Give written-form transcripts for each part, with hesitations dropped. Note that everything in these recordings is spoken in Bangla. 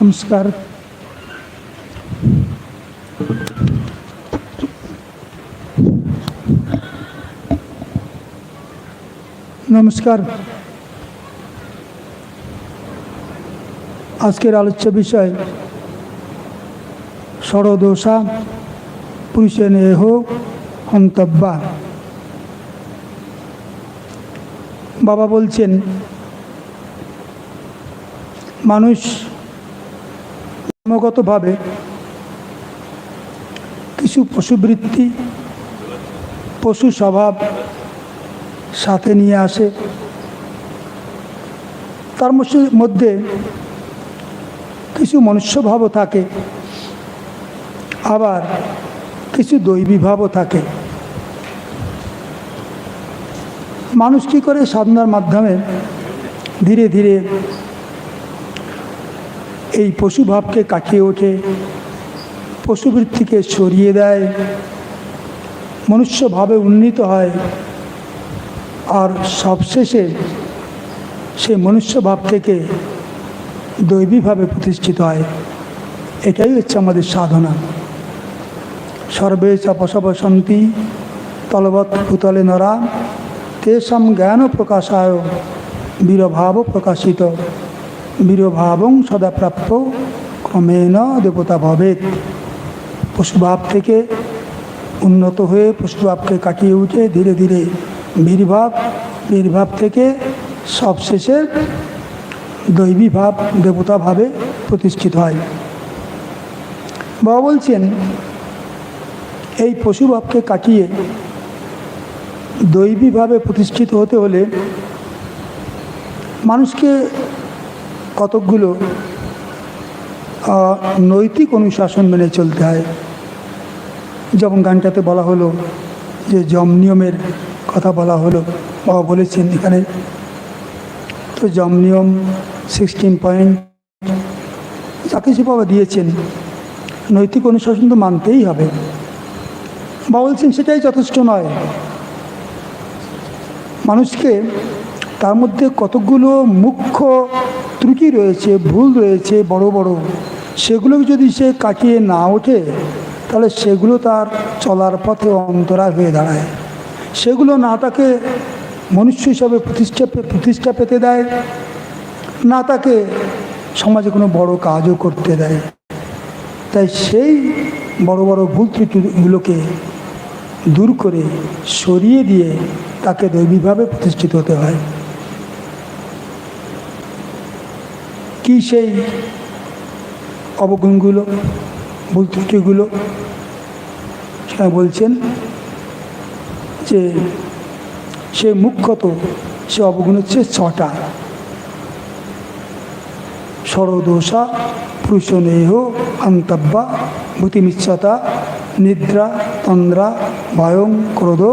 नमस्कार। नमस्कार। आजकेर आलोच्य विषय षड़दोषा पुरुषेनेह हन्तव्या। बाबा बोलছেন মানুষ জন্মগতভাবে কিছু পশুবৃত্তি পশু স্বভাব সাথে নিয়ে আসে। তার মধ্যে কিছু মনুষ্যভাবও থাকে, আবার কিছু দৈবী ভাবও থাকে। মানুষ কী করে সাধনার মাধ্যমে ধীরে ধীরে এই পশুভাবকে কাটিয়ে ওঠে, পশুবৃত্তিকে সরিয়ে দেয়, মনুষ্যভাবে উন্নীত হয়, আর সবশেষে সেই মনুষ্যভাব থেকে দৈবীভাবে প্রতিষ্ঠিত হয়। এটাই হচ্ছে আমাদের সাধনা। সর্বে চাপসবসন্তি তলবৎ ভূতলে নরা তেষাং জ্ঞান প্রকাশায় বীরভাব প্রকাশিত বীরভাবং সদা প্রাপ্য ক্রমেণ দেবতা ভবেৎ। পশুভাব থেকে উন্নত হয়ে পশুভাবকে কাটিয়ে উঠে ধীরে ধীরে বীরভাব থেকে সবশেষে দৈবী ভাব দেবতা ভাবে প্রতিষ্ঠিত হয়। বাবা বলছেন এই পশুভাবকে কাটিয়ে দৈবীভাবে প্রতিষ্ঠিত হতে হলে মানুষকে কতকগুলো নৈতিক অনুশাসন মেনে চলতে হয়। যেমন গানটাতে বলা হলো যে যম নিয়মের কথা বলা হলো, বাবা বলেছেন এখানে। তো যম নিয়ম 16 পয়েন্ট যা কিছু বাবা দিয়েছেন, নৈতিক অনুশাসন তো মানতেই হবে। বাবা বলছেন সেটাই যথেষ্ট নয়। মানুষকে তার মধ্যে কতকগুলো মুখ্য ত্রুটি রয়েছে, ভুল রয়েছে বড় বড়, সেগুলো যদি সে কাটিয়ে না ওঠে তাহলে সেগুলো তার চলার পথে অন্তরায় হয়ে দাঁড়ায়। সেগুলো না তাকে মনুষ্য হিসাবে প্রতিষ্ঠা পেতে দেয়, না তাকে সমাজে কোনো বড় কাজও করতে দেয়। তাই সেই বড় বড় ভুল ত্রুটিগুলোকে দূর করে সরিয়ে দিয়ে তাকে দৈবীভাবে প্রতিষ্ঠিত হতে হয়। কি সেই অবগুণগুলো, ভুল ত্রুটিগুলো? সেটা বলছেন যে সে মুখ্যত সে অবগুণ হচ্ছে 6টা। ষড়দোষা পুরুষনেহ হন্তব্যা ভূতিমিচ্ছতা নিদ্রা তন্দ্রা ভয়ং ক্রোধ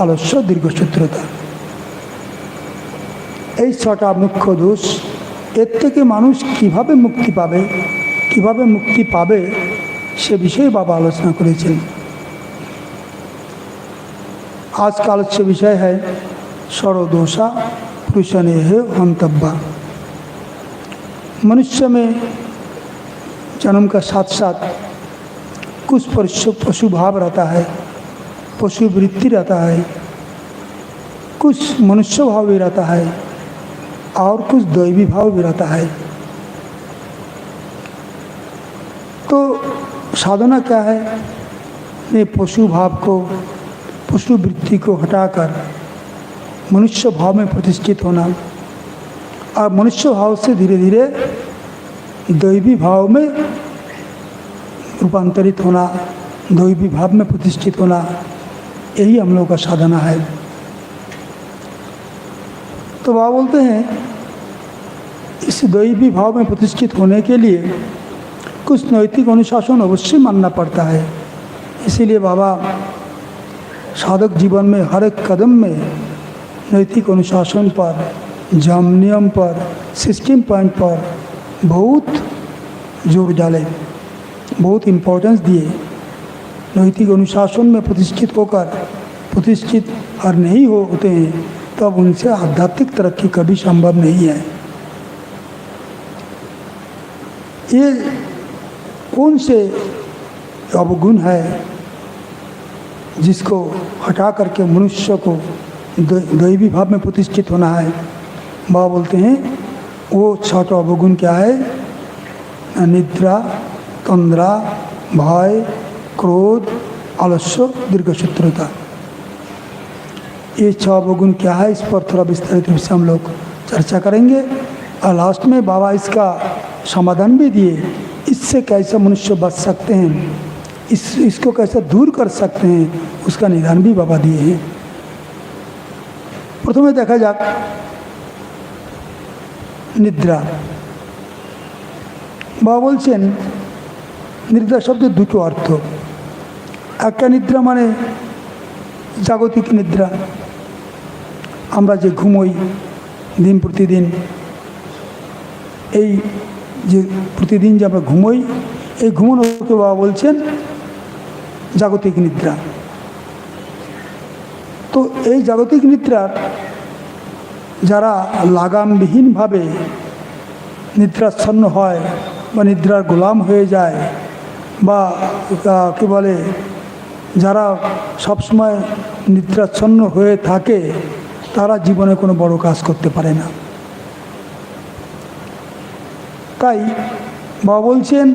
আলস্য দীর্ঘসূত্রতা। এই 6টা মুখ্য দোষ। এর থেকে মানুষ কিভাবে মুক্তি পাবে সে বিষয়ে বাবা আলোচনা করেছেন। आज का आलोच्य विषय है षड़दोषा पुरुषनेह हन्तव्या। मनुष्य में जन्म का साथ साथ कुछ पशु भाव रहता है, पशु वृत्ति रहता है, कुछ मनुष्य भाव भी रहता है और कुछ दैवी भाव भी रहता है। तो साधना क्या है? ये पशु भाव को, पशु वृत्ति को हटाकर मनुष्य भाव में प्रतिष्ठित होना और मनुष्य भाव से धीरे धीरे दैवी भाव में रूपांतरित होना, दैवी भाव में प्रतिष्ठित होना, यही हम लोग का साधना है। तो बाबा बोलते हैं इस दैवी भाव में प्रतिष्ठित होने के लिए कुछ नैतिक अनुशासन अवश्य मानना पड़ता है। इसीलिए बाबा साधक जीवन में हर एक कदम में नैतिक अनुशासन पर, जम नियम पर, 16 पॉइंट पर बहुत जोर डाले, बहुत इम्पोर्टेंस दिए। नैतिक अनुशासन में प्रतिष्ठित होकर प्रतिष्ठित और नहीं होते हैं तब उनसे आध्यात्मिक तरक्की कभी संभव नहीं है। ये कौन से अवगुण है जिसको हटा करके मनुष्य को दैवी भाव में प्रतिष्ठित होना है? बाबा बोलते हैं वो 6 अवगुण क्या है? निद्रा, तंद्रा, भय, क्रोध, आलस्य, दीर्घसूत्रता। ये 6 अवगुण क्या है, इस पर थोड़ा विस्तारित रूप से हम लोग चर्चा करेंगे और लास्ट में बाबा इसका समाधान भी दिए, इससे कैसे मनुष्य बच सकते हैं, इसको कैसे दूर कर सकते हैं, उसका निदान भी बाबा दिए हैं। प्रथमे देखा जाक निद्रा। बाबा बोलছেন निद्रा शब्द দুটো अर्थ। একটা निद्रा माने जागतिक निद्रा, আমরা যে ঘুমোই দিন প্রতিদিন, এই যে প্রতিদিন যে আমরা ঘুমোই, এই ঘুমানোকে বাবা বলছেন জাগতিক নিদ্রা। তো এই জাগতিক নিদ্রার যারা লাগামবিহীনভাবে নিদ্রাচ্ছন্ন হয় বা নিদ্রার গোলাম হয়ে যায় বা কী বলে যারা সবসময় নিদ্রাচ্ছন্ন হয়ে থাকে, তারা জীবনে কোনো বড় কাজ করতে পারে না। তাই বাবা বলছেন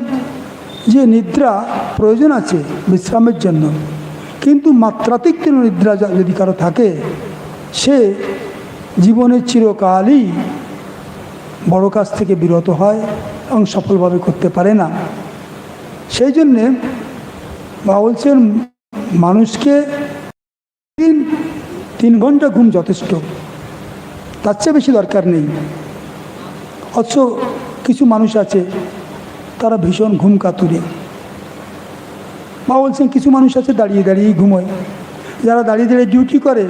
যে নিদ্রা প্রয়োজন আছে বিশ্রামের জন্য, কিন্তু মাত্রাতিক নিদ্রা যদি কারো থাকে, সে জীবনের চিরকালই বড় কাজ থেকে বিরত হয় এবং সফলভাবে করতে পারে না। সেই জন্যে বাবা বলছেন মানুষকে 3 ঘন্টা ঘুম যথেষ্ট, তার চেয়ে বেশি দরকার নেই। অথচ কিছু মানুষ আছে তারা ভীষণ ঘুম কাতুরে। বাবা বলছেন কিছু মানুষ আছে দাঁড়িয়ে দাঁড়িয়েই ঘুমোয়। যারা দাঁড়িয়ে দাঁড়িয়ে ডিউটি করে,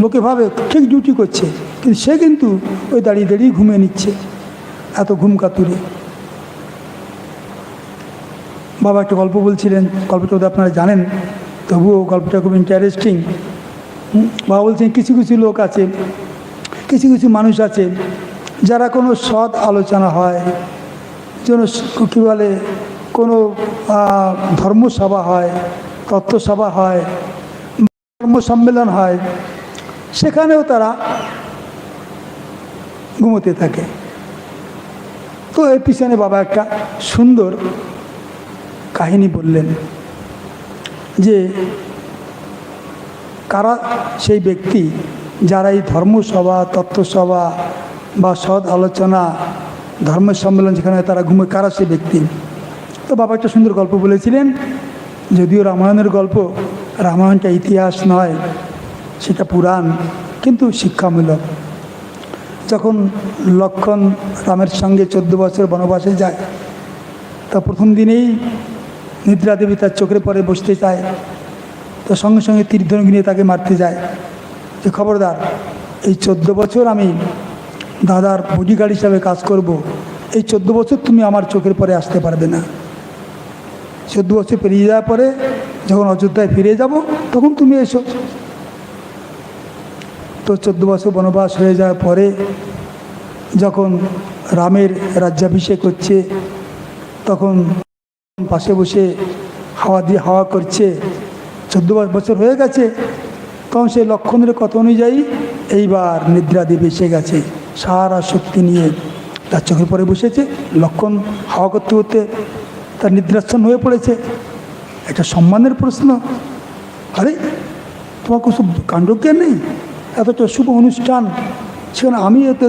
লোকে ভাবে ঠিক ডিউটি করছে, কিন্তু সে কিন্তু ওই দাঁড়িয়ে দাঁড়িয়ে ঘুমিয়ে নিচ্ছে, এত ঘুম কাতুরে। বাবা একটা গল্প বলছিলেন, গল্পটা তো আপনারা জানেন, তবুও গল্পটা খুব ইন্টারেস্টিং। বাবা বলছেন কিছু কিছু লোক আছে, কিছু কিছু মানুষ আছে যারা কোনো সৎ আলোচনা হয়, যেন কী বলে কোনো ধর্মসভা হয়, তত্ত্বসভা হয়, ধর্ম সম্মেলন হয়, সেখানেও তারা ঘুমোতে থাকে। তো এর পিছনে বাবা একটা সুন্দর কাহিনী বললেন যে কারা সেই ব্যক্তি যারা এই ধর্মসভা, তত্ত্বসভা বা সৎ আলোচনা, ধর্ম সম্মেলন যেখানে তারা ঘুমে, কারা সেই ব্যক্তি। তো বাবা একটা সুন্দর গল্প বলেছিলেন, যদিও রামায়ণের গল্প, রামায়ণটা ইতিহাস নয়, সেটা পুরাণ, কিন্তু শিক্ষামূলক। যখন লক্ষ্মণ রামের সঙ্গে 14 বছর বনবাসে যায়, তা প্রথম দিনেই নিদ্রা দেবী তার চোখের পরে বসতে চায়, তো সঙ্গে সঙ্গে তীরধনুক নিয়ে তাকে মারতে যায় যে খবরদার, এই 14 বছর আমি দাদার বডিগার্ড হিসাবে কাজ করব, এই 14 বছর তুমি আমার চোখের পরে আসতে পারবে না। 14 বছর পেরিয়ে যাওয়ার পরে যখন অযোধ্যায় ফিরে যাব, তখন তুমি এসো। তো 14 বছর বনবাস হয়ে যাওয়ার পরে যখন রামের রাজ্যাভিষেক হচ্ছে, তখন পাশে বসে হাওয়া করছে, 14 বছর হয়ে গেছে, তখন সেই লক্ষণের কথা অনুযায়ী এইবার নিদ্রা দেবী এসে গেছে, সারা শক্তি নিয়ে তার চোখের পরে বসেছে। লক্ষণ হাওয়া করতে করতে তার নিদ্রাচ্ছন্ন হয়ে পড়েছে। একটা সম্মানের প্রশ্ন, আরে তোমার কিছু কাণ্ডজ্ঞান নেই, এতটা শুভ অনুষ্ঠান, সেখানে আমি এত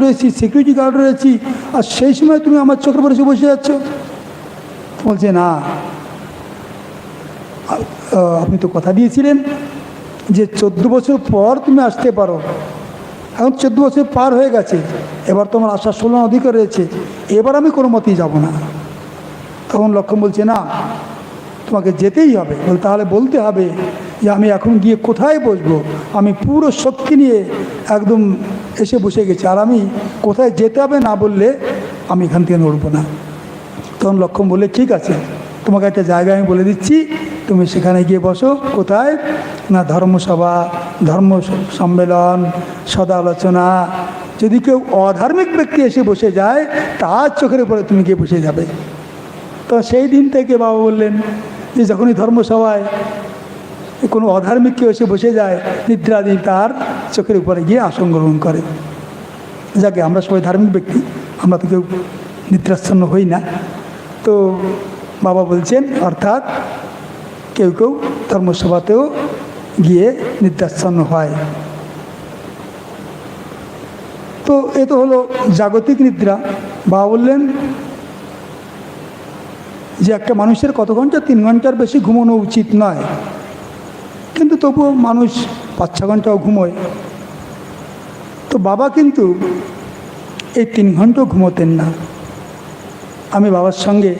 রয়েছি, সিকিউরিটি গার্ড রয়েছি, আর সেই সময় তুমি আমার চোখের পরে এসে বসে যাচ্ছ। বলছে না, আপনি তো কথা দিয়েছিলেন যে 14 বছর পর তুমি আসতে পারো, এখন 14 বছর পার হয়ে গেছে, এবার তোমার আসার 16 অধিকার রয়েছে, এবার আমি কোনো মতেই যাব না। তখন লক্ষ্মণ বলছে না, তোমাকে যেতেই হবে। তাহলে বলতে হবে যে আমি এখন গিয়ে কোথায় বসবো, আমি পুরো শক্তি নিয়ে একদম এসে বসে গেছি, আর আমি কোথায় যেতে হবে না বললে আমি এখান থেকে নড়ব না। তখন লক্ষ্মণ বললে ঠিক আছে, তোমাকে একটা জায়গা আমি বলে দিচ্ছি, তুমি সেখানে গিয়ে বসো। কোথায়? না ধর্মসভা, ধর্ম সম্মেলন, সদা আলোচনা। যদি কেউ অধার্মিক ব্যক্তি এসে বসে যায়, তার চোখের উপরে তুমি গিয়ে বসে যাবে। তো সেই দিন থেকে বাবা বললেন যে যখনই ধর্মসভায় কোনো অধার্মিক কেউ এসে বসে যায়, নিদ্রাদি তার চোখের উপরে গিয়ে আসন গ্রহণ করে। যাকে আমরা সবাই ধার্মিক ব্যক্তি, আমরা তো কেউ নিদ্রাচ্ছন্ন হই না। তো বাবা বলছেন অর্থাৎ কেউ কেউ ধর্মসভাতেও গিয়ে নিদ্রাচ্ছন্ন হয়। তো এ তো হলো জাগতিক নিদ্রা। বাবা বললেন যে একটা মানুষের কত ঘন্টা? 3 ঘন্টার বেশি ঘুমানো উচিত নয়, কিন্তু তবুও মানুষ 5-6 ঘন্টাও ঘুমোয়। তো বাবা কিন্তু এই 3 ঘন্টাও ঘুমোতেন না। আমি বাবার সঙ্গে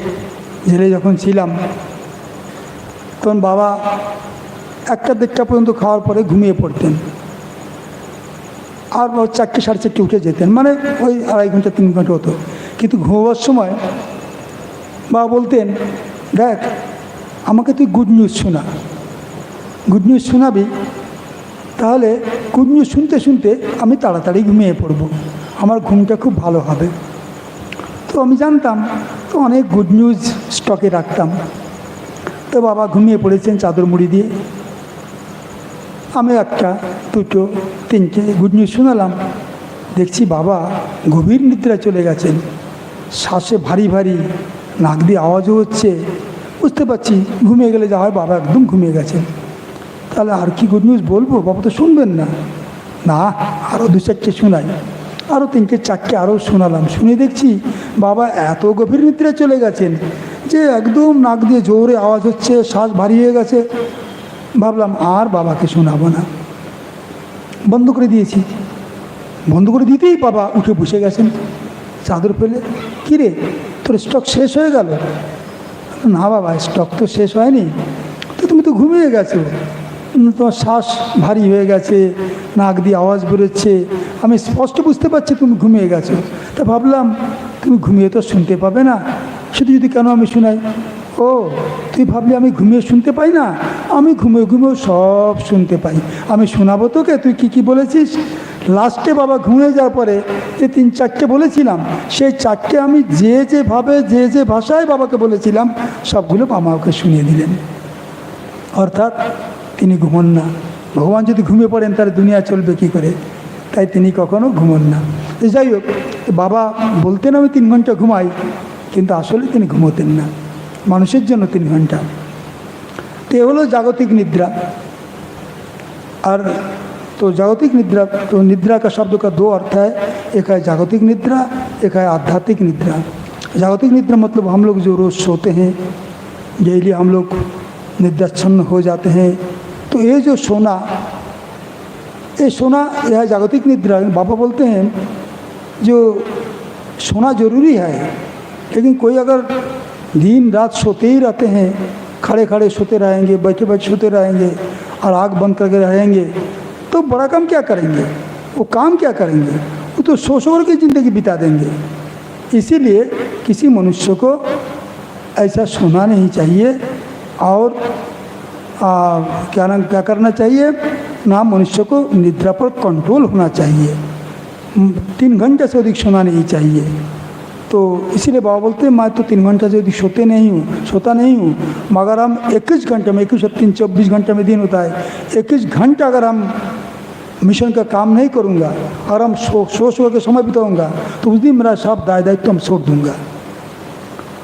জেলে যখন ছিলাম, তখন বাবা 1টা-1:30 পর্যন্ত খাওয়ার পরে ঘুমিয়ে পড়তেন, আর 4টে-4:30 উঠে যেতেন, মানে ওই 2.5 ঘন্টা 3 ঘন্টা হতো। কিন্তু ঘুমোবার সময় বাবা বলতেন, দেখ আমাকে তুই গুড নিউজ শোনা, গুড নিউজ শোনাবি, তাহলে গুড নিউজ শুনতে শুনতে আমি তাড়াতাড়ি ঘুমিয়ে পড়ব, আমার ঘুমটা খুব ভালো হবে। তো আমি জানতাম, তো অনেক গুড নিউজ স্টকে রাখতাম। তো বাবা ঘুমিয়ে পড়েছেন চাদর মুড়ি দিয়ে। আমি 1টা, 2টো, 3টে গুড নিউজ শোনালাম। দেখছি বাবা গভীর নিদ্রায় চলে গেছেন, শ্বাসে ভারী ভারী, নাক দিয়ে আওয়াজও হচ্ছে। বুঝতে পারছি ঘুমিয়ে গেলে যা হয়, বাবা একদম ঘুমিয়ে গেছেন। তাহলে আর কি গুড নিউজ বলবো? বাবা তো শুনবেন না। না, আরও 2-4টে শোনাই। আরও 3টে-4টে আরও শোনালাম। শুনে দেখছি বাবা এত গভীর নিদ্রায় চলে গেছেন যে একদম নাক দিয়ে জোরে আওয়াজ হচ্ছে, শ্বাস ভারী হয়ে গেছে। ভাবলাম আর বাবাকে শোনাবো না, বন্ধ করে দিয়েছি। বন্ধ করে দিতেই বাবা উঠে বসে গেছেন চাদর ফেলে। কী রে, তোর স্টক শেষ হয়ে গেল? না বাবা, স্টক তো শেষ হয়নি, তো তুমি তো ঘুমিয়ে গেছো, তোমার শ্বাস ভারী হয়ে গেছে, নাক দিয়ে আওয়াজ বেরোচ্ছে, আমি স্পষ্ট বুঝতে পারছি তুমি ঘুমিয়ে গেছো। তা ভাবলাম তুমি ঘুমিয়ে তো শুনতে পাবে না, শুধু যদি কেন আমি শোনাই। ও, তুই ভাবলি আমি ঘুমিয়ে শুনতে পাই না? আমি ঘুমিয়ে ঘুমিয়েও সব শুনতে পাই। আমি শোনাবো তোকে তুই কি কি বলেছিস। লাস্টে বাবা ঘুমিয়ে যাওয়ার পরে যে 3-4টে বলেছিলাম, সেই 4টে আমি যেভাবে যে ভাষায় বাবাকে বলেছিলাম, সবগুলো বাবা ওকে শুনিয়ে দিলেন। অর্থাৎ তিনি ঘুমন না। ভগবান যদি ঘুমিয়ে পড়েন তাহলে দুনিয়া চলবে কী করে? তাই তিনি কখনো ঘুমন না। যাই হোক, বাবা বলতেন আমি 3 ঘন্টা ঘুমাই, কিন্তু আসলে তিনি ঘুমোতেন না, মানুষের জন্য 3 ঘন্টা। তো এ হলো জাগতিক निद्रा। और तो जागतिक निद्रा, तो निद्रा का शब्द का 2 अर्थ है, एक है जागतिक निद्रा, एक है आध्यात्मिक निद्रा। जागतिक निद्रा मतलब हम लोग जो रोज़ सोते हैं, डेली हम लोग निद्राच्छन्न हो जाते हैं, तो ये जो सोना, यह जागतिक निद्रा। बाबा बोलते हैं जो सोना ज़रूरी है, लेकिन कोई अगर दिन रात सोते ही रहते हैं, खड़े खड़े सोते रहेंगे, बैठे बैठे सोते रहेंगे और आँख बंद करके रहेंगे, तो बड़ा काम क्या करेंगे? वो काम क्या करेंगे? वो तो सो सो करके ज़िंदगी बिता देंगे। इसीलिए किसी मनुष्य को ऐसा सोना नहीं चाहिए। और क्या करना चाहिए ना, मनुष्य को निद्रा पर कंट्रोल होना चाहिए। 3 घंटे से अधिक सोना नहीं चाहिए। तो इसीलिए बाबा बोलते हैं मैं तो 3 घंटे से अधिक सोता नहीं हूँ, मगर हम 21 घंटे में, 21 और 3 24 घंटे में दिन होता है, 21 घंटा अगर हम मिशन का काम नहीं करूँगा और हम सो के समय बिताऊँगा, तो उस दिन मेरा सब दायित्व हम छोड़ दूँगा।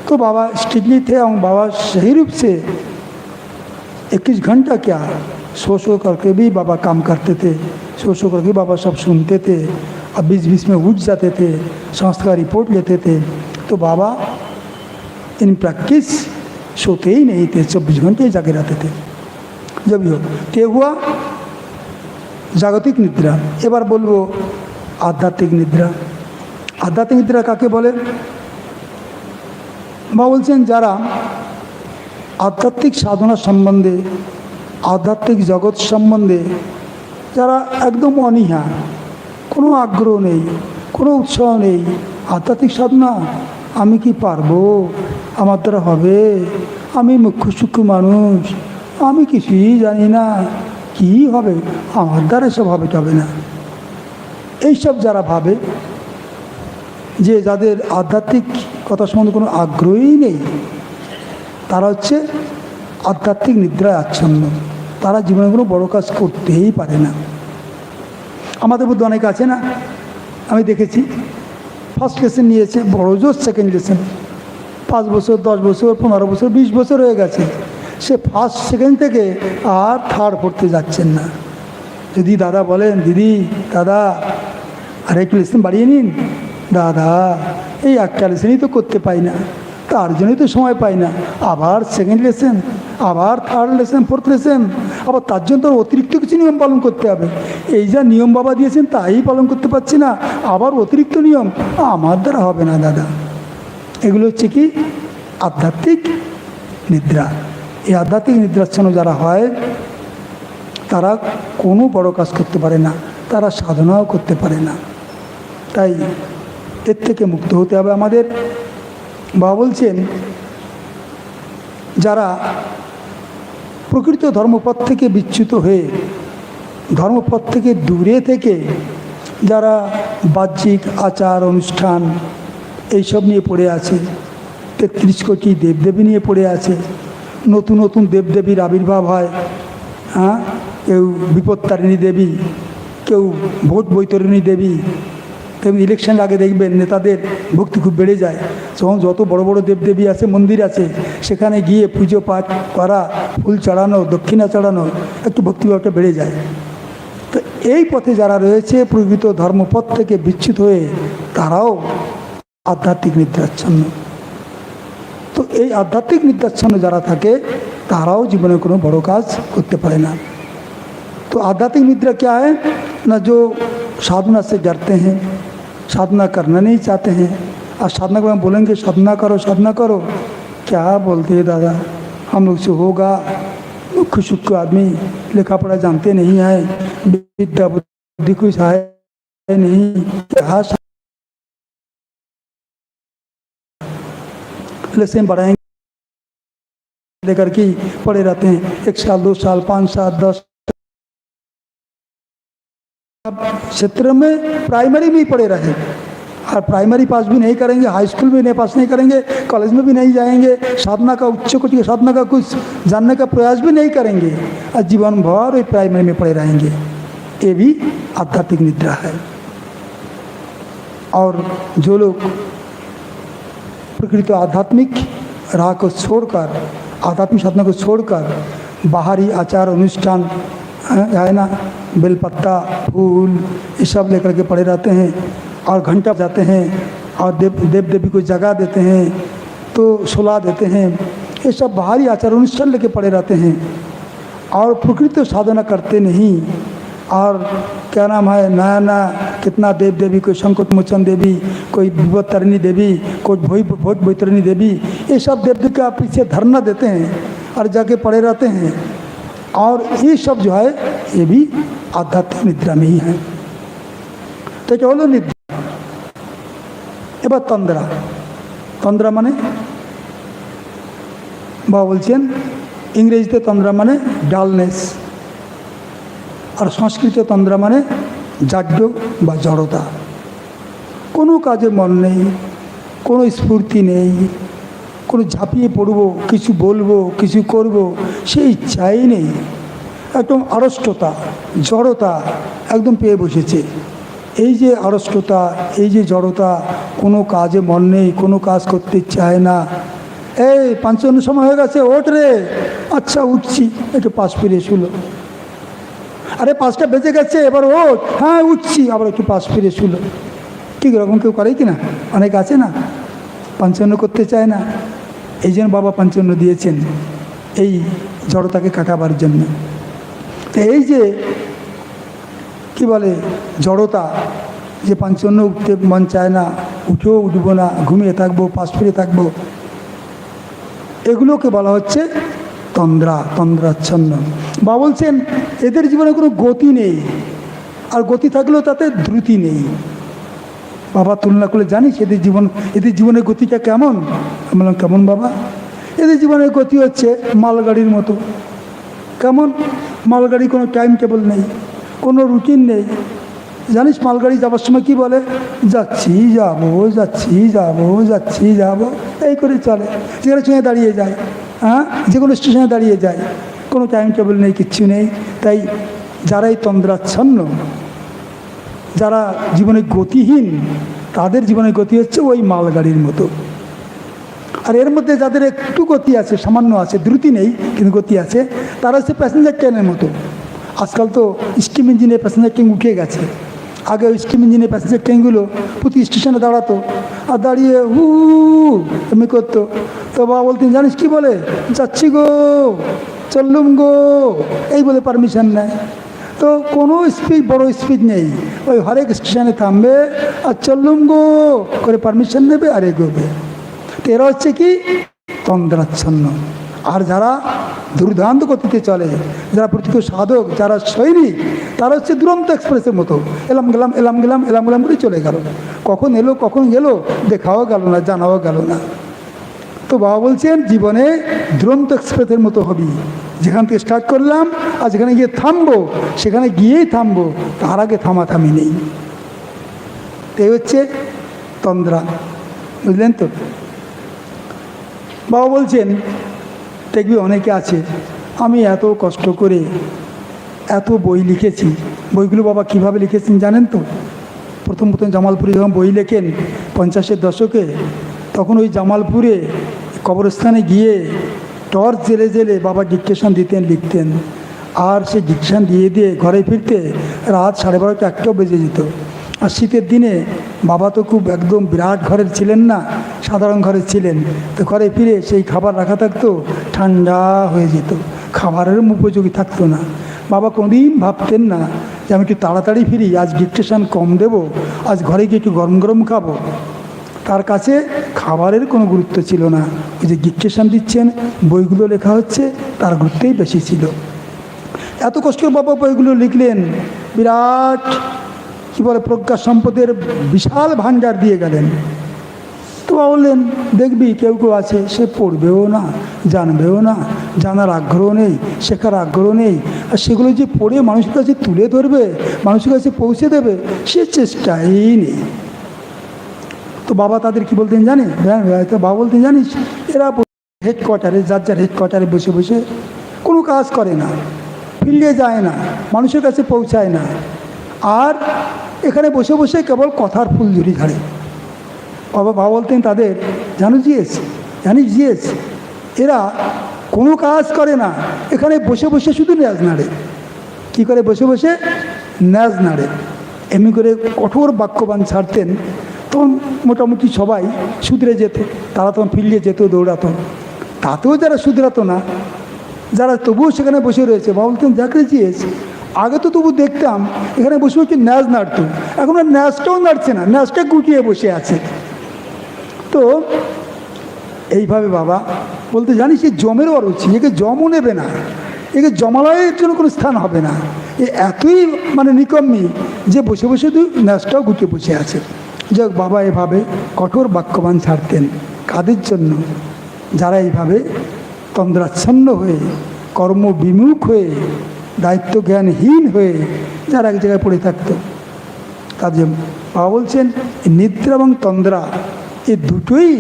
तो बाबा स्ट्रिक्टली थे और बाबा सही रूप से 21 घंटा क्या सो करके भी बाबा काम करते थे, सो करके बाबा सब सुनते थे, अब 20-20 में उठ जाते थे, संस्था का रिपोर्ट लेते थे। तो बाबा इन प्रैक्टिस सोते ही नहीं थे, 24 घंटे जाके रहते थे। जब ये हुआ जागतिक निद्रा। এবার বলবো আধ্যাত্মিক নিদ্রা। আধ্যাত্মিক নিদ্রা কাকে বলে? বাবা বলছেন যারা আধ্যাত্মিক সাধনা সম্বন্ধে, আধ্যাত্মিক জগৎ সম্বন্ধে যারা একদম অনীহা, কোনো আগ্রহ নেই, কোনো উৎসাহ নেই, আধ্যাত্মিক সাধনা আমি কি পারবো, আমার দ্বারা হবে, আমি মুখ্য সূক্ষ্ম মানুষ, আমি কিছুই জানি না, কি হবে, আমার দ্বারা এসব হবে টবে না। এইসব যারা ভাবে, যে যাদের আধ্যাত্মিক কথা সম্বন্ধে কোনো আগ্রহই নেই, তারা হচ্ছে আধ্যাত্মিক নিদ্রায় আচ্ছন্ন। তারা জীবনে কোনো বড় কাজ করতেই পারে না। আমাদের মধ্যে অনেক আছে না, আমি দেখেছি ফার্স্ট লেসেন নিয়েছে, বড় জোর সেকেন্ড লেসেন, 5 বছর 10 বছর 15 বছর 20 বছর হয়ে গেছে, সে ফার্স্ট সেকেন্ড থেকে আর থার্ড পড়তে যাচ্ছেন না। যদি দাদা বলেন, দিদি দাদা আর একটু লেসেন বাড়িয়ে নিন, দাদা এই একটা লেসেনই তো করতে পাই না, তার জন্যই তো সময় পাই না, আবার সেকেন্ড লেসেন, আবার থার্ড লেসেন, ফোর্থ লেসেন, আবার তার জন্য তো অতিরিক্ত কিছু নিয়ম পালন করতে হবে। এই যা নিয়ম বাবা দিয়েছেন তাই পালন করতে পারছি না, আবার অতিরিক্ত নিয়ম, আমার দ্বারা হবে না দাদা। এগুলো হচ্ছে কি আধ্যাত্মিক নিদ্রা। এই আধ্যাত্মিক নিদ্রাচ্ছন্ন যারা হয়, তারা কোনো বড় কাজ করতে পারে না, তারা সাধনাও করতে পারে না। তাই এর থেকে মুক্ত হতে হবে আমাদের। বাবা বলছেন, যারা প্রকৃত ধর্মপথ থেকে বিচ্যুত হয়ে, ধর্মপথ থেকে দূরে থেকে যারা বাহ্যিক আচার অনুষ্ঠান এইসব নিয়ে পড়ে আছে, 33 কোটি দেবদেবী নিয়ে পড়ে আছে, নতুন নতুন দেবদেবীর আবির্ভাব হয়, হ্যাঁ, কেউ বিপত্তারিণী দেবী, কেউ ভোট বৈতরণী দেবী। তেমনি ইলেকশন আগে দেখবেন নেতাদের ভক্তি খুব বেড়ে যায়, তখন যত বড় বড় দেবদেবী আছে, মন্দির আছে, সেখানে গিয়ে পুজো পাঠ করা, ফুল চড়ানো, দক্ষিণা চড়ানো, একটু ভক্তিভাবটা বেড়ে যায়। তো এই পথে যারা রয়েছে, প্রকৃত ধর্মপথ থেকে বিচ্যুত হয়ে, তারাও আধ্যাত্মিক নিদ্রাচ্ছন্ন। তো এই আধ্যাত্মিক নিদ্রাচ্ছন্ন যারা থাকে, তারাও জীবনে কোনো বড় কাজ করতে पारे ना। तो आध्यात्मिक निद्रा क्या है ना, जो साधना से डरते हैं, साधना करना नहीं चाहते हैं। और साधना को हम बोलेंगे साधना करो, क्या बोलते हैं दादा, हम लोग से होगा, दुख सुख आदमी लिखा पढ़ा जानते नहीं है, विद्या बुद्धि कुछ है नहीं, क्या लेसन बढ़ाएंगे लेकर के पढ़े रहते हैं, 1 साल 2 साल 5 साल 10 क्षेत्र में प्राइमरी में ही पढ़े रहे, और प्राइमरी पास भी नहीं करेंगे, हाई स्कूल भी नहीं पास नहीं करेंगे, कॉलेज में भी नहीं जाएंगे, साधना का उच्च कोटि की साधना का कुछ जानने का प्रयास भी नहीं करेंगे, और जीवन भर प्राइमरी में पढ़े रहेंगे। ये भी आध्यात्मिक निद्रा है। और जो लोग प्रकृति आध्यात्मिक राह को छोड़कर, आध्यात्मिक साधना को छोड़कर बाहरी आचार अनुष्ठान है ना, बेलपत्ता फूल ये सब लेकर के पड़े रहते हैं, और घंटा जाते हैं, और देव देवी को जगा देते हैं, तो सुला देते हैं, ये सब बाहरी आचार अनुष्ठान लेके पड़े रहते हैं, और प्रकृति साधना करते नहीं। और क्या नाम है, नया नया कितना देव देवी, कोई संकट मोचन देवी, कोई विपत्तारिणी देवी, कोई भोज बैतरणी देवी, ये सब देव देवी का पीछे धरना देते हैं और जाके पड़े रहते हैं। और ये सब जो है ये भी आध्यात्मिक निद्रा में ही है। तो क्या बोलो निद्रा। एबार तंद्रा, तंद्रा माने बाबा बोलছেন इंग्रेजीते तंद्रा माने डालनेस, और संस्कृत तंद्रा माने जाड्य बा जड़ता। कोनो काजे मन नहीं, कोनो स्फूर्ति नहीं, কোনো ঝাঁপিয়ে পড়বো, কিছু বলবো, কিছু করব, সেই ইচ্ছাই নেই। একদম আড়ষ্টতা, জড়তা একদম পেয়ে বসেছে। এই যে আড়ষ্টতা, এই যে জড়তা, কোনো কাজে মন নেই, কোনো কাজ করতে চায় না। এই ৫ সময় হয়ে গেছে, ওঠ রে। আচ্ছা উঠছি, একটু পাশ ফিরে শুলো। আরে ৫টা বেজে গেছে, এবার ওঠ। হ্যাঁ উঠছি, আবার একটু পাশ ফিরে শুলো। ঠিক এরকম কেউ করে কি না? অনেক আছে না, ৫ করতে চায় না। এই জন্য বাবা ৫ দিয়েছেন, এই জড়তাকে কাটাবার জন্য। তো এই যে কি বলে জড়তা, যে ৫ উঠতে মন চায় না, উঠেও উঠবো না, ঘুমিয়ে থাকবো, পাশ ফিরে থাকবো, এগুলোকে বলা হচ্ছে তন্দ্রা, তন্দ্রাচ্ছন্ন। বাবা বলছেন এদের জীবনে কোনো গতি নেই, আর গতি থাকলেও তাতে দ্রুতি নেই। বাবা তুলনা করলে জানিস এদের জীবনের গতিটা কেমন? আমি বললাম কেমন বাবা? এদের জীবনের গতি হচ্ছে মালগাড়ির মতো, কেমন মালগাড়ি, কোনো টাইম টেবিল নেই, কোনো রুটিন নেই। জানিস মালগাড়ি যাবার সময় কি বলে? যাচ্ছি যাবো, যাচ্ছি যাবো, যাচ্ছি যাবো, এই করে চলে। যেখানে সঙ্গে দাঁড়িয়ে যায়, হ্যাঁ, যে কোনো স্টেশনে দাঁড়িয়ে যায়, কোনো টাইম টেবিল নেই, কিচ্ছু নেই। তাই যারা এই তন্দ্রাচ্ছন্ন, যারা জীবনে গতিহীন, তাদের জীবনে গতি হচ্ছে ওই মালগাড়ির মতো। আর এর মধ্যে যাদের একটু গতি আছে, সামান্য আছে, দ্রুতি নেই কিন্তু গতি আছে, তারা হচ্ছে প্যাসেঞ্জার ট্রেনের মতো। আজকাল তো স্টিম ইঞ্জিনে প্যাসেঞ্জার ট্রেন উঠে গেছে। আগে ওই স্টিম ইঞ্জিনে প্যাসেঞ্জার ট্রেনগুলো প্রতি স্টেশনে দাঁড়াতো, আর দাঁড়িয়ে হু এমনি করতো। তো বাবা বলতেন, জানিস কি বলে? যাচ্ছি গো, চললুম গো, এই বলে পারমিশন নেয়। তো কোনো স্পিড, বড় স্পিড নেই, ওই হরেক স্টেশনে থামবে আর চললুম গো করে পারমিশন নেবে আর এগোবে। তো এরা হচ্ছে কি? তন্দ্রাচ্ছন্ন। আর যারা দুর্দান্ত গতিতে চলে, যারা প্রকৃত সাধক, যারা সৈনিক, তারা হচ্ছে দুরন্ত এক্সপ্রেসের মতো, এলাম গেলাম, এলাম গেলাম, এলাম গেলাম করে চলে গেল। কখন এলো কখন গেল দেখাও গেল না, জানাও গেল না। তো বাবা বলছেন জীবনে দুরন্ত এক্সপ্রেসের মতো হবি। যেখান থেকে স্টার্ট করলাম আর যেখানে গিয়ে থামবো, সেখানে গিয়েই থামবো, তার আগে থামাথামি নেই। এই হচ্ছে তন্দ্রা, বুঝলেন তো? বাবা বলছেন, দেখবি অনেকে আছে, আমি এত কষ্ট করে এত বই লিখেছি। বইগুলো বাবা কীভাবে লিখেছেন জানেন তো? প্রথম জামালপুরে যখন বই লেখেন 50-এর দশকে, তখন ওই জামালপুরে কবরস্থানে গিয়ে টর্চ জেলে জেলে বাবা ডিকটেশন দিতেন, লিখতেন। আর সেই ডিকটেশন দিয়ে দিয়ে ঘরে ফিরতে রাত 12:30 1টাও বেজে যেত। আর শীতের দিনে বাবা তো খুব একদম বিরাট ঘরের ছিলেন না, সাধারণ ঘরের ছিলেন। তো ঘরে ফিরে সেই খাবার রাখা থাকতো, ঠান্ডা হয়ে যেত, খাবারের উপযোগী থাকতো না। বাবা কোনোদিন ভাবতেন না যে আমি একটু তাড়াতাড়ি ফিরি, আজ ডিকটেশন কম দেব, আজ ঘরে গিয়ে একটু গরম গরম খাবো। তার কাছে খাবারের কোনো গুরুত্ব ছিল না। ওই যে ডিকটেশন দিচ্ছেন, বইগুলো লেখা হচ্ছে, তার গুরুত্বই বেশি ছিল। এত কষ্ট বাবা বইগুলো লিখলেন, বিরাট কী বলে প্রজ্ঞা সম্পদের বিশাল ভাণ্ডার দিয়ে গেলেন। তো বললেন, দেখবি কেউ কেউ আছে সে পড়বেও না, জানবেও না, জানার আগ্রহ নেই, শেখার আগ্রহ নেই, আর সেগুলো যে পড়ে মানুষের কাছে তুলে ধরবে, মানুষের কাছে পৌঁছে দেবে, সে চেষ্টাই নেই। তো বাবা তাদের কি বলতেন জানি? তো বাবা বলতেন, জানিস এরা হেডকোয়ার্টারে, যার যার হেডকোয়ার্টারে বসে বসে কোনো কাজ করে না, ফিল্ডে যায় না, মানুষের কাছে পৌঁছায় না, আর এখানে বসে বসে কেবল কথার ফুলঝুরি ঝাড়ে। বাবা বলতেন তাদের, জানিস এরা কোনো কাজ করে না, এখানে বসে বসে শুধু ন্যাজ নাড়ে। কী করে? বসে বসে ন্যাজ নাড়ে। এমনি করে কঠোর বাক্যবান ছাড়তেন। তখন মোটামুটি সবাই শুধরে যেত, তারা তখন ফিল্ডে যেত, দৌড়াতো। তাতেও যারা শুধরাতো না, যারা তবুও সেখানে বসে রয়েছে, বাবা বলতেন, দেখেছিস আগে তো তবু দেখতাম এখানে বসে বসে ন্যাজ নাড়তো, এখন আর ন্যাজটাও নাড়ছে না, ন্যাজটা গুটিয়ে বসে আছে। তো এইভাবে বাবা বলতে, জানিস এই জমেরও অরুচি, একে জমও নেবে না, একে জমালয়ের জন্য কোনো স্থান হবে না। এ এতই নিকম্মি যে বসে বসে তুই ন্যাজটাও গুটিয়ে বসে আছে। যাক, বাবা এভাবে কঠোর বাক্যবান ছাড়তেন। কাদের জন্য? যারা এইভাবে তন্দ্রাচ্ছন্ন হয়ে, কর্মবিমুখ হয়ে, দায়িত্ব জ্ঞানহীন হয়ে যারা এক জায়গায় পড়ে থাকত তার জন্য। বাবা বলছেন, নিদ্রা এবং তন্দ্রা এই দুটোই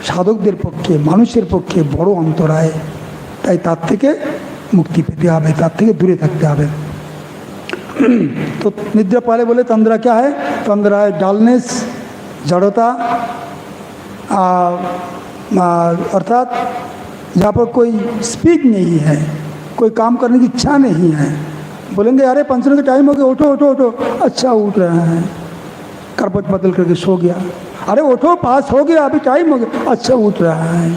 সাধকদের পক্ষে, মানুষের পক্ষে বড় অন্তরায়। তাই তার থেকে মুক্তি পেতে হবে, তার থেকে দূরে থাকতে হবে। तो निद्रा पहले बोले तंद्रा क्या है? तंद्रा है डालनेस, जड़ता, अर्थात जहाँ पर कोई स्पीड नहीं है, कोई काम करने की इच्छा नहीं है। बोलेंगे अरे पंचर का टाइम हो गया, उठो उठो उठो, अच्छा उठ रहे हैं, करपट बदल करके सो गया, अरे उठो पास हो गया, अभी टाइम हो गया, अच्छा उठ रहा है।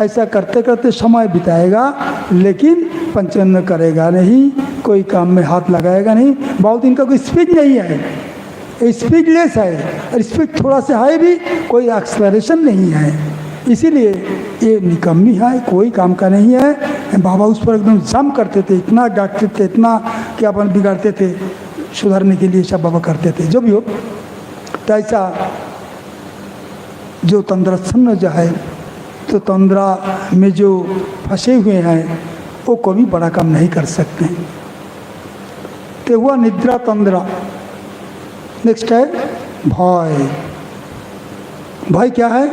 ऐसा करते करते समय बिताएगा, लेकिन पंचन करेगा नहीं, कोई काम में हाथ लगाएगा नहीं। बहुत इनका कोई स्पीड नहीं है, स्पीडलेस है, और स्पीड थोड़ा सा है भी, कोई एक्सलरेशन नहीं है, इसीलिए ये निकम्मी है, कोई काम का नहीं है। बाबा उस पर एकदम जम करते थे, इतना डांटते थे, इतना क्या अपन बिगाड़ते थे, सुधारने के लिए सब बाबा करते थे। जो भी हो, तो ऐसा जो तंद्राच्छन्न जो है, तो तंद्रा में जो फंसे हुए हैं वो कभी बड़ा काम नहीं कर सकते हैं। तो हुआ निद्रा तंद्रा। नेक्स्ट है भय। भय क्या है?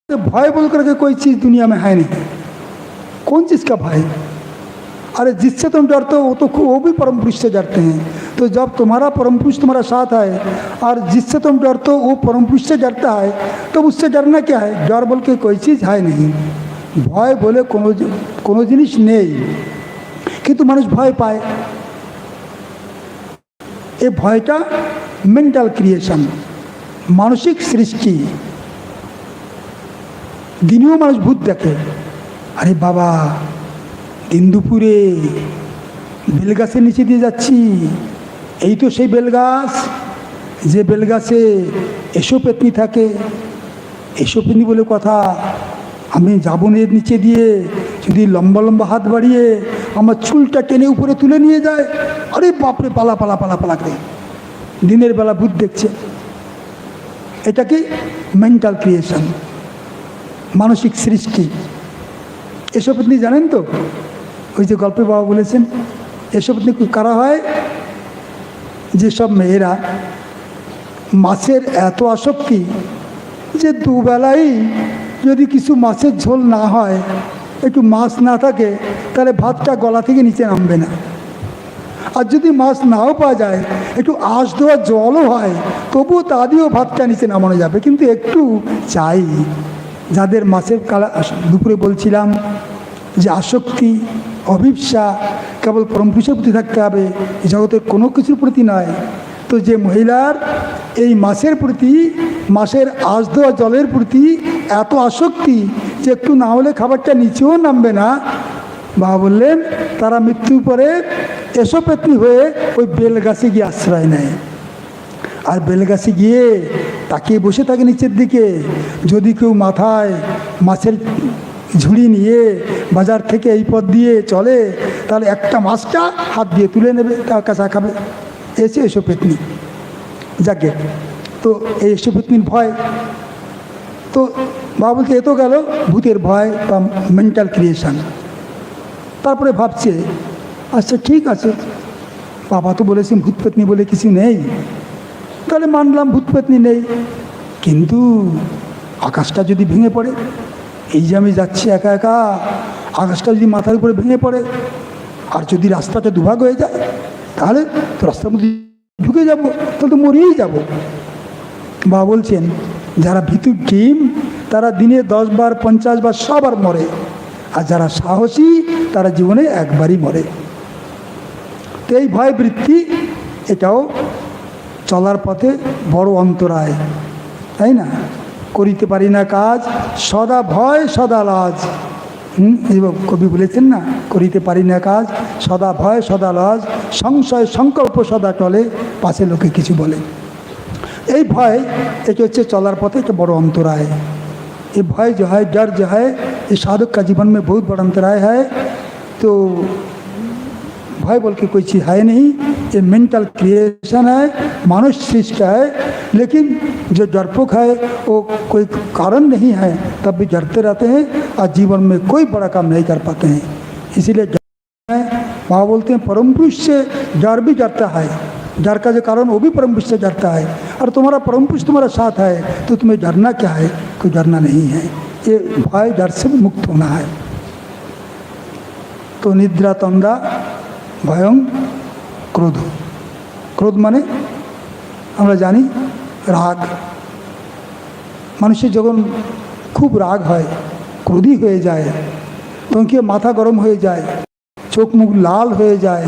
तो भय बोल करके कोई चीज़ दुनिया में है नहीं। कौन चीज़ का भय? अरे जिससे तुम डरते हो वो भी परम पुरुष से डरते हैं। तो जब तुम्हारा परम पुरुष तुम्हारा साथ है और जिससे तुम डरते हो वो परम पुरुष से डरता है, तो उससे डरना क्या है? डर बोल के कोई चीज़ है नहीं। भय बोले कोनो जिनिस नहीं কিন্তু মানুষ ভয় পায়। এই ভয়টা মেন্টাল ক্রিয়েশন, মানসিক সৃষ্টি। দিনেও মানুষ ভূত দেখে। আরে বাবা, দিন দুপুরে বেলগাছের নিচে দিয়ে যাচ্ছি, এই তো সেই বেলগাছ যে বেলগাছে এসো পেতনি থাকে। এসো পেতনি বলে কথা, আমি যাবো এর নিচে দিয়ে, যদি লম্বা লম্বা হাত বাড়িয়ে আমার চুলটা টেনে উপরে তুলে নিয়ে যায়, আরে বাপরে পালা পালা পালা পালা করে দিনের বেলা ভূত দেখছে। এটা কি? মেন্টাল ক্রিয়েশন, মানসিক সৃষ্টি। এসব আপনি জানেন তো? ওই যে গল্পে বাবা বলেছেন, এসব আপনি কারা হয়? যেসব মেয়েরা মাছের এত আসক্তি যে দুবেলাই যদি কিছু মাছের ঝোল না হয়, একটু মাছ না থাকে, তাহলে ভাতটা গলা থেকে নিচে নামবে না। আর যদি মাছ নাও পাওয়া যায়, একটু আঁশ দেওয়া জলও হয়, তবুও তা দিয়েও ভাতটা নিচে নামানো যাবে, কিন্তু একটু চাই। যাদের মাছের কালা দুপুরে বলছিলাম যে আসক্তি, অভিপ্সা কেবল পরম পুরুষের প্রতি থাকতে হবে, জগতের কোনো কিছুর প্রতি নয়। তো যে মহিলার এই মাছের প্রতি, মাছের আঁশ দেওয়া জলের প্রতি এত আসক্তি যে একটু না হলে খাবারটা নিচেও নামবে না, বাবা বললেন তারা মৃত্যুর পরে এসো পেতনি হয়ে ওই বেলগাছে গিয়ে আশ্রয় নেয়। আর বেলগাছে গিয়ে তাকিয়ে বসে থাকে নিচের দিকে। যদি কেউ মাথায় মাছের ঝুড়ি নিয়ে বাজার থেকে এই পথ দিয়ে চলে, তাহলে একটা মাছটা হাত দিয়ে তুলে নেবে, তার কাছে খাবে। এসো পেতনি। যাকে তো এই এসো পেতনির ভয়। তো বাবা বলতে এ তো গেল ভূতের ভয় বা মেন্টাল ক্রিয়েশন। তারপরে ভাবছে, আচ্ছা ঠিক আছে, বাবা তো বলেছেন ভূত পেতনি বলে কিছু নেই, তাহলে মানলাম ভূত পেতনি নেই, কিন্তু আকাশটা যদি ভেঙে পড়ে, এই যে আমি যাচ্ছি একা একা, আকাশটা যদি মাথার উপরে ভেঙে পড়ে, আর যদি রাস্তাটা দুভাগ হয়ে যায়, তাহলে তো রাস্তার মধ্যে ঢুকে যাব, তাহলে তো মরিয়েই যাব। বাবা বলছেন যারা ভীতুর টিম তারা দিনে 10 বার 50 বার সবার মরে, আর যারা সাহসী তারা জীবনে একবারই মরে। তো এই ভয় বৃত্তি, এটাও চলার পথে বড় অন্তরায়, তাই না? করিতে পারি না কাজ, সদা ভয় সদা লাজ। কবি বলেছেন না, করিতে পারি না কাজ, সদা ভয় সদা লাজ, সংশয় সংকল্প সদা টলে, পাশে লোকে কিছু বলে। এই ভয়, এটা হচ্ছে চলার পথে একটা বড় অন্তরায়। ये भय जो है, डर जो है, ये साधक का जीवन में बहुत बड़ा अंतराय है। तो भय बोल के कोई चीज़ है नहीं, ये मेंटल क्रिएशन है, मानव सृष्टि है। लेकिन जो डरपोक है वो कोई कारण नहीं है, तब भी डरते रहते हैं और जीवन में कोई बड़ा काम नहीं कर पाते हैं। इसीलिए वहाँ बोलते हैं परम पुरुष से डर भी डरता है। डर का जो कारण वो भी परम पुरुष से डरता है, और तुम्हारा परम पुरुष तुम्हारा साथ है, तो तुम्हें डरना क्या है? कोई डरना नहीं है। ये भय डर से मुक्त होना है। तो निद्रा तंद्रा भयं क्रोध। क्रोध माने আমরা জানি রাগ। মানুষের যখন খুব রাগ হয়, ক্রোধী হয়ে যায়, তখন কি মাথা গরম হয়ে যায়, চোখ মুখ লাল হয়ে যায়,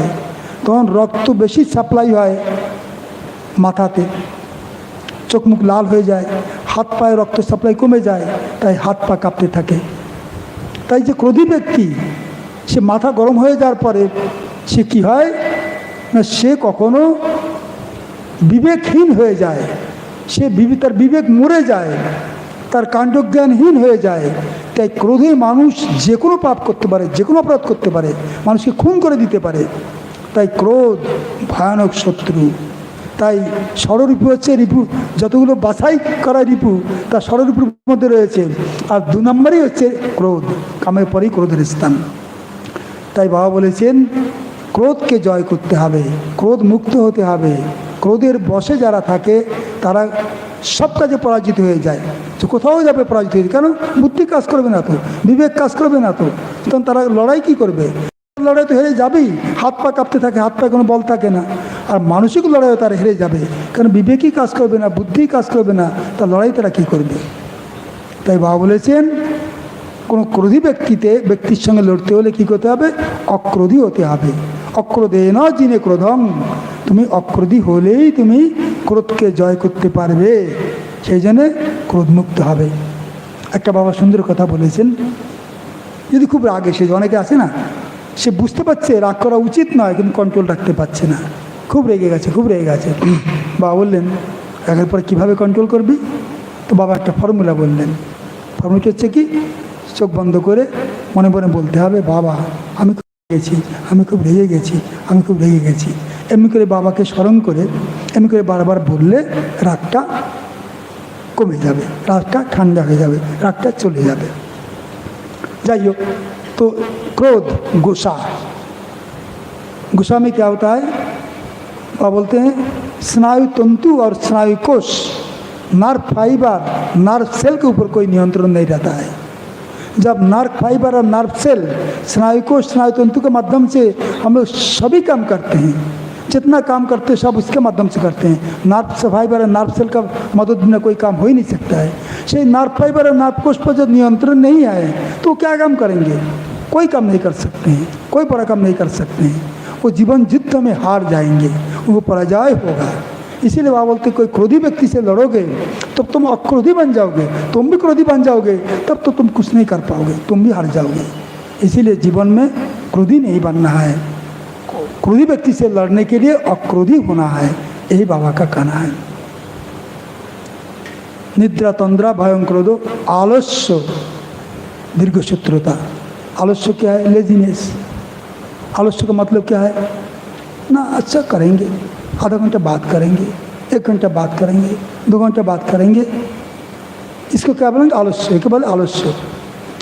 তখন রক্ত বেশি সাপ্লাই হয় মাথাতে, চোখ মুখ লাল হয়ে যায়, হাত পায়ে রক্ত সাপ্লাই কমে যায়, তাই হাত পা কাঁপতে থাকে। তাই যে ক্রোধী ব্যক্তি, সে মাথা গরম হয়ে যাওয়ার পরে সে কী হয় না, সে কখনো বিবেকহীন হয়ে যায়, সে তার বিবেক মরে যায়, তার কাণ্ডজ্ঞানহীন হয়ে যায়। তাই ক্রোধে মানুষ যে কোনো পাপ করতে পারে, যে কোনো অপরাধ করতে পারে, মানুষকে খুন করে দিতে পারে। তাই ক্রোধ ভয়ানক শত্রু। তাই ষড়রিপু হচ্ছে রিপু, যতগুলো বাছাই করা রিপু তা ষড়রিপুর মধ্যে রয়েছে। আর 2 নম্বরই হচ্ছে ক্রোধ, কামের পরেই ক্রোধের স্থান। তাই বাবা বলেছেন ক্রোধকে জয় করতে হবে, ক্রোধ মুক্ত হতে হবে। ক্রোধের বশে যারা থাকে তারা সব কাজে পরাজিত হয়ে যায়। তো কোথাও যাবে পরাজিত হয়ে যায়, কেন? বুদ্ধি কাজ করবে না তো, বিবেক কাজ করবে না তো, তখন তারা লড়াই কি করবে? লড়াই তো হেরে যাবেই, হাত পা কাঁপতে থাকে, হাত পায়ে কোনো বল থাকে না। আর মানসিক লড়াইও তারা হেরে যাবে, কারণ বিবেকই কাজ করবে না, বুদ্ধি কাজ করবে না, তার লড়াই তারা কী করবে? তাই বাবা বলেছেন কোনো ক্রোধী ব্যক্তির সঙ্গে লড়তে হলে কী করতে হবে? অক্রোধী হতে হবে। অক্রোধে ন জিনে ক্রোধম, তুমি অক্রোধী হলেই তুমি ক্রোধকে জয় করতে পারবে। সেই জন্যে ক্রোধমুক্ত হবে। একটা বাবা সুন্দর কথা বলেছেন, যদি খুব রাগ এসে, অনেকে আছে না, সে বুঝতে পারছে রাগ করা উচিত নয়, কিন্তু কন্ট্রোল রাখতে পারছে না, খুব রেগে গেছে, খুব রেগে গেছে। বাবা বললেন রাগের পরে কীভাবে কন্ট্রোল করবি? তো বাবা একটা ফর্মুলা বললেন। ফর্মুলাটা হচ্ছে কি, চোখ বন্ধ করে মনে মনে বলতে হবে, বাবা আমি খুব রেগেছি, আমি খুব রেগে গেছি, আমি খুব রেগে গেছি। এমনি করে বাবাকে স্মরণ করে এমনি করে বারবার বললে রাগটা কমে যাবে, রাগটা ঠান্ডা হয়ে যাবে, রাগটা চলে যাবে। যাই হোক, तो क्रोध गुस्सा, गुस्सा में क्या होता है? वह बोलते हैं स्नायु तंतु और स्नायु कोश, नर्व फाइबर, नर्व सेल के ऊपर कोई नियंत्रण नहीं रहता है। जब नर्व फाइबर और नर्व सेल, स्नायु कोश, स्नायु तंतु के माध्यम से हम लोग सभी काम करते हैं, जितना काम करते हैं सब उसके माध्यम से करते हैं। नर्व फाइबर और नर्व सेल का मदद बिना कोई काम हो ही नहीं सकता है। से नर्व फाइबर और नर्व कोश पर जब नियंत्रण नहीं आए तो क्या काम करेंगे? कोई काम नहीं कर सकते हैं, कोई बड़ा काम नहीं कर सकते हैं। वो जीवन युद्ध में हार जाएंगे, उनको पराजय होगा। इसीलिए वहाँ बोलते कोई क्रोधी व्यक्ति से लड़ोगे तब तुम अक्रोधी बन जाओगे, तुम भी क्रोधी बन जाओगे, तब तो तुम कुछ नहीं कर पाओगे, तुम भी हार जाओगे। इसीलिए जीवन में क्रोधी नहीं बनना है, क्रोधी व्यक्ति से लड़ने के लिए अक्रोधी होना है, यही बाबा का कहना है। निद्रा तंद्रा भयं क्रोधो आलस्य दीर्घसूत्रता। आलस्य क्या है? लेजीनेस। आलस्य का मतलब क्या है? ना अच्छा करेंगे, आधा घंटा बात करेंगे, 1 घंटा बात करेंगे, 2 घंटा बात करेंगे, इसको क्या बोलेंगे? आलस्य। के बाद आलस्य।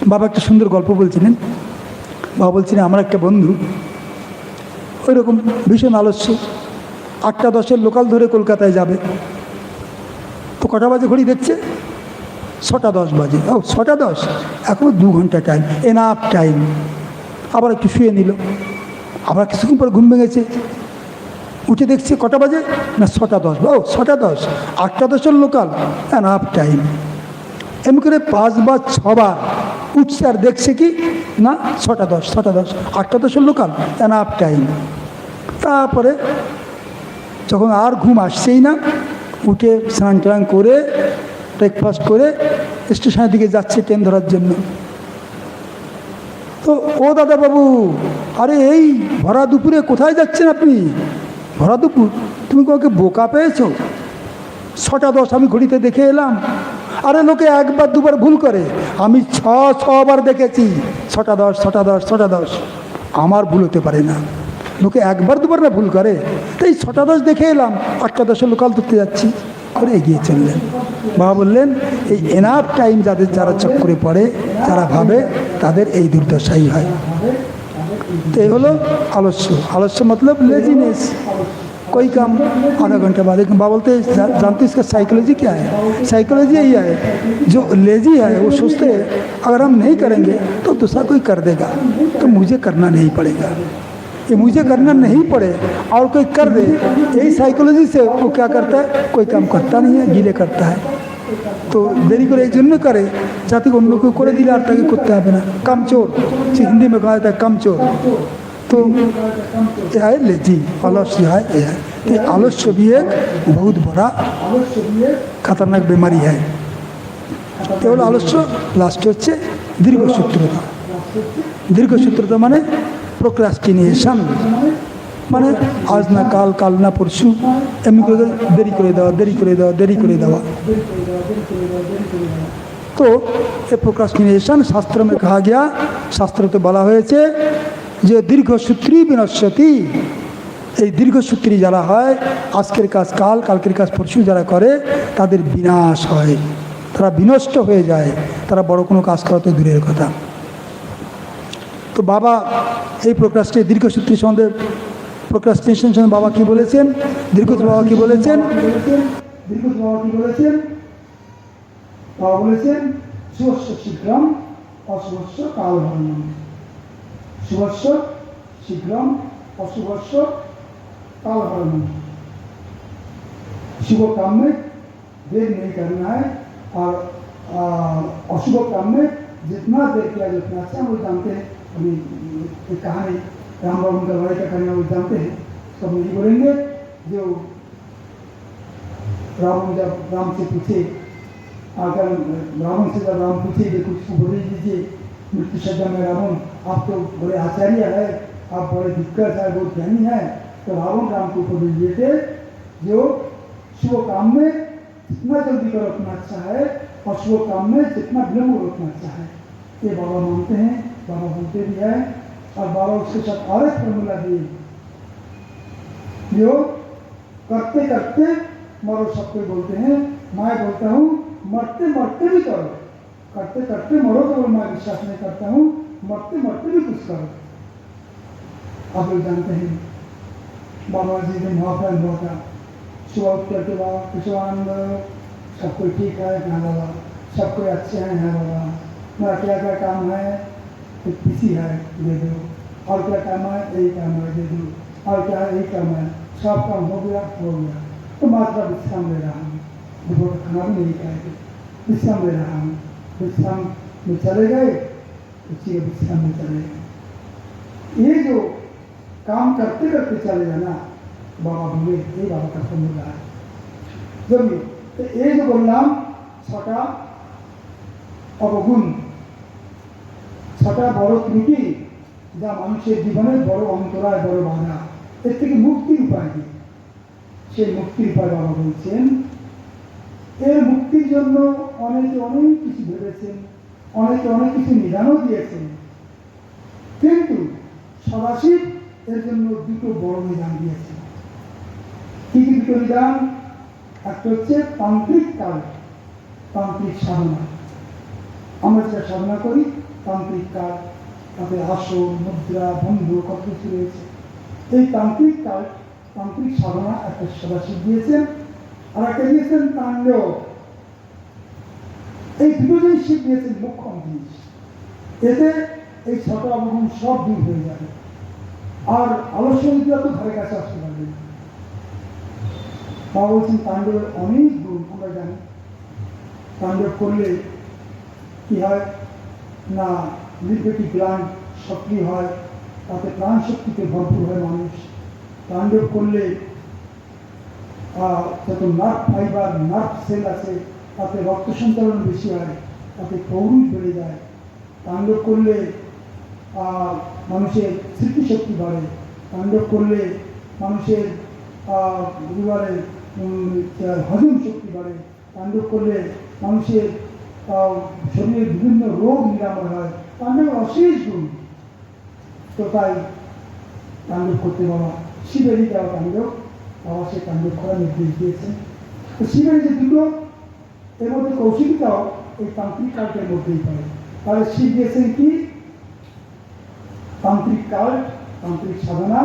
बाबा एक सुंदर गल्प बोलছিলেন। बाबा বলছিলেন আমার একটা বন্ধু ওই রকম ভীষণ আলস্য, 8টা 10-এর লোকাল ধরে কলকাতায় যাবে। তো কটা বাজে ঘড়ি দেখছে? 6টা 10 বাজে। ও 6টা 10, এখনও 2 ঘন্টা টাইম, এনাফ টাইম। আবার একটু শুয়ে নিল, আবার কিছুক্ষণ পর ঘুম ভেঙেছে, উঠে দেখছে কটা বাজে? না 6টা 10। ও 6টা 10, 8টা 10-এর লোকাল, এনাফ টাইম। এমনি করে 5 বা 6 বার উঠছে আর দেখছে কি না 6টা 10, 6টা 10, 8টা 10-এর লোকাল, এনাফ টাইম। তারপরে যখন আর ঘুম আসছেই না, উঠে স্নান টান করে ব্রেকফাস্ট করে স্টেশনের দিকে যাচ্ছে ট্রেন ধরার জন্য। তো ও দাদাবাবু, আরে এই ভরা দুপুরে কোথায় যাচ্ছেন আপনি? ভরা দুপুর? তুমি কাউকে বোকা পেয়েছো? 6টা 10 আমি ঘড়িতে দেখে এলাম। আরে লোকে 1 বার 2 বার ভুল করে, আমি 6 বার দেখেছি 6টা 10, 6টা 10, 6টা 10। আমার ভুল হতে পারে না, লোকে 1 বার 2 বার না ভুল করে। তাই 6টা 10 দেখে এলাম, 8টা 10-এর লোকাল ধরতে যাচ্ছি করে এগিয়ে চললেন। বাবা বললেন এই এনাফ টাইম যারা চক্করে পড়ে, যারা ভাবে, তাদের এই দুর্দশাই হয়। तो ये हलो आलस्य। आलस्य मतलब लेजीनेस, कोई काम आधा घंटा बाद। बाबा बोलते हैं जानते इसका साइकोलॉजी क्या है? साइकोलॉजी यही है, जो लेजी है वो सोचते हैं अगर हम नहीं करेंगे तो दूसरा कोई कर देगा, तो मुझे करना नहीं पड़ेगा। ये मुझे करना नहीं पड़े और कोई कर दे, यही साइकोलॉजी से वो क्या करता है, कोई काम करता नहीं है, गीले करता है। तो देरी করে এই জন্য করে যাতে অন্য কেউ করে দিলে আর তাকে করতে হবে না। কামচোর, সে হিন্দি में कहा जाता है कामचोर। तो यह है लेजी, आलस्य है। यह है आलस्य भी एक बहुत बड़ा खतरनाक बीमारी है। केवल आलस्य लास्ट হচ্ছে দীর্ঘসূত্রতা। দীর্ঘসূত্রতা মানে প্রোক্রাস্টিনেশন, মানে আজ না কাল, কাল না পরশু, এমনি করে দেরি করে দেওয়া, দেরি করে দেওয়া, দেরি করে দেওয়া। তো এই প্রোক্রাস্টিনেশন শাস্ত্র में कहा गया, শাস্ত্রতে বলা হয়েছে যে দীর্ঘসূত্রী বিনশ্যতি। এই দীর্ঘসূত্রী যারা হয়, আজকের কাজ কাল, কালকের কাজ পরশু যারা করে, তাদের বিনাশ হয়, তারা বিনষ্ট হয়ে যায়, তারা বড় কোনো কাজ করা তো দূরের কথা। তো বাবা এই দীর্ঘসূত্রী সম্বন্ধে প্রোক্রাস্টিনেশন সম্বন্ধে বাবা কি বলেছেন, দীর্ঘসূত্র বাবা কি বলেছেন, দীর্ঘসূত্র বাবা কি বলেছেন? বাবা বলেছেন শুভস্য শীঘ্রম অশুভস্য কালহরণম। শুভস্য শীঘ্রম অশুভস্য कालहरण। शुभ काम में देर नहीं करना है और अशुभ काम में जितना देर किया जितना अच्छा। वो जानते हैं, अभी एक कहानी राम बाबू का लड़ाई का कहानी वो जानते हैं। सब नहीं बोलेंगे जो रावण जब राम से पूछे, अगर रावण से जब राम पूछे कि कुछ बोल दीजिए मृत्यु सज्जा में, रावण आप तो बड़े आचार्य है, आप बड़े दिक्कत है, बहुत ज्ञानी है। तो रावण राम को उपदेश दिए थे जो शुभ काम में जितना जल्दी करो उतना अच्छा है और शुभ काम में जितना विलम्ब करो उतना अच्छा है। ये बाबा मानते हैं, बाबा बोलते भी है। और बाबा उसके साथ और एक फॉर्मूला दिए जो करते करते मरो, सबको बोलते हैं। मैं बोलता हूँ मरते मरते भी करो, करते करते मरो तो मैं विश्वास नहीं करता हूँ, मरते मरते भी कुछ करो। आप लोग जानते हैं बाबा जी ने महाप्रयाण हुआ था। सुबह उठ करके बाबा कुशवानंद सब कोई ठीक है, हाँ बाबा सब कोई अच्छे हैं, हाँ बाबा मेरा क्या क्या काम है तो किसी है दे दो, और क्या काम है यही काम है दे दो, और क्या है यही काम है, सब काम हो गया तो मात्रा विश्राम ले रहा हूँ। दोपहर का खाना भी नहीं खाएंगे, विश्राम ले रहा हूँ। विश्राम में चले गए, उसी के विश्राम में चले गए। ये जो काम करते करते चले जाना, बाबा बोले ये बाबा का फॉर्मूला है। जब तो ये जो बोललाम छटा अवगुण, छटा बड़ त्रुटि যা মানুষের জীবনে বড় অন্তরায়, বড় বাধা, এর থেকে মুক্তির উপায় কি? সেই মুক্তির উপায় বাবা বলছেন। এর মুক্তির জন্য অনেকে অনেক কিছু ভেবেছেন, অনেকে অনেক কিছু নিদানও দিয়েছেন, কিন্তু সদাশিব এর জন্য দুটো বড় নিদান দিয়েছে। কি কি দুটো নিদান? একটা হচ্ছে তান্ত্রিক কাল, তান্ত্রিক সাধনা। আমরা যেটা সাধনা করি তান্ত্রিক কাল, তাতে আসন মুদ্রা বন্ধু কত কিছু রয়েছে। এই তান্ত্রিক কাল, তান্ত্রিক সাধনা একটা সদাশিব দিয়েছেন, আর একটা দিয়েছেন তাণ্ডব। এই দুটো জিনিস শিব দিয়েছেন মুখ্য জিনিস। এতে এই ছটা অবগুণ সব দূর হয়ে যাবে, আর আলস্য বিদ্যা তো ধারে কাছে আসতে পারবে না। বাবা বলছেন তাণ্ডবের অনেক গুণ আমরা জানি। তাণ্ডব করলে কি হয় না, লিম্ফেটিক গ্ল্যান্ড সক্রিয় হয়, তাতে প্রাণ শক্তিতে ভরপুর হয় মানুষ। তাণ্ডব করলে যত নার্ভ ফাইবার, নার্ভ সেল আছে তাতে রক্ত সঞ্চালন বেশি হয়, তাতে পৌরুষ বেড়ে যায়। তাণ্ডব করলে মানুষের স্মৃতিশক্তি বাড়ে। তাণ্ডব করলে মানুষের এবারে হজম শক্তি বাড়ে। তাণ্ডব করলে মানুষের শরীরের বিভিন্ন রোগ নিরাময় হয়। তাণ্ডবের অশেষ গুণ। তো তাই তাণ্ডব করতে বাবা শিবেরই দেওয়া তাণ্ডব, বাবা সে তাণ্ডব করার নির্দেশ দিয়েছেন। তো শিবের যে দুটো, এর মধ্যে কৌশিকটাও এই তান্ত্রিক কালকের মধ্যেই পড়ে। তাহলে শিব দিয়েছেন কি? তান্ত্রিক কাল, তান্ত্রিক সাধনা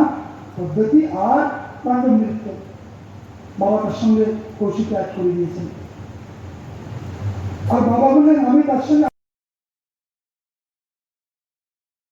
পদ্ধতি আর তাণ্ডব নৃত্য। বাবা তার সঙ্গে কৌশিক অ্যাড করে দিয়েছেন। আর বাবা বললেন আমি তার সঙ্গে